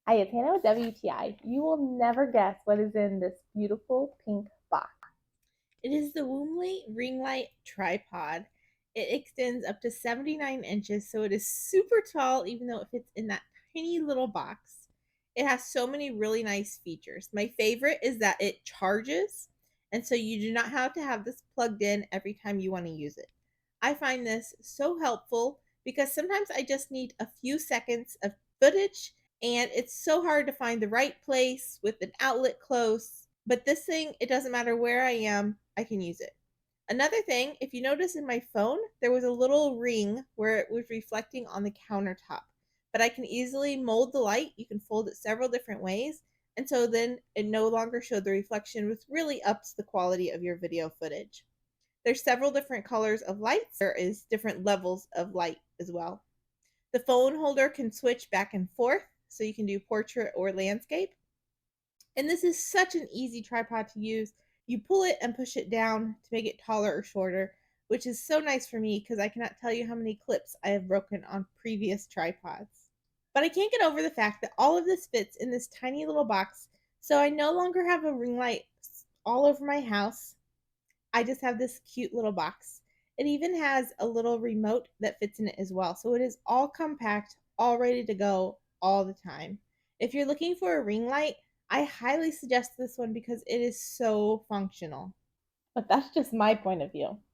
Hi, it's Hannah with WTI. You will never guess what is in this beautiful pink box. It is the Woumlaiy ring light tripod. It extends up to 79 inches, so it is super tall, even though it fits in that tiny little box. It has so many really nice features. My favorite is that it charges, and so you do not have to have this plugged in every time you want to use it. I find this so helpful because sometimes I just need a few seconds of footage, and it's so hard to find the right place with an outlet close. But this thing, it doesn't matter where I am, I can use it. Another thing, if you notice in my phone, there was a little ring where it was reflecting on the countertop. But I can easily mold the light. You can fold it several different ways. And so then it no longer showed the reflection, which really ups the quality of your video footage. There's several different colors of lights. There is different levels of light as well. The phone holder can switch back and forth, so you can do portrait or landscape. And this is such an easy tripod to use. You pull it and push it down to make it taller or shorter, which is so nice for me because I cannot tell you how many clips I have broken on previous tripods. But I can't get over the fact that all of this fits in this tiny little box, so I no longer have a ring light all over my house. I just have this cute little box. It even has a little remote that fits in it as well. So it is all compact, all ready to go all the time. If you're looking for a ring light, I highly suggest this one because it is so functional. But that's just my point of view.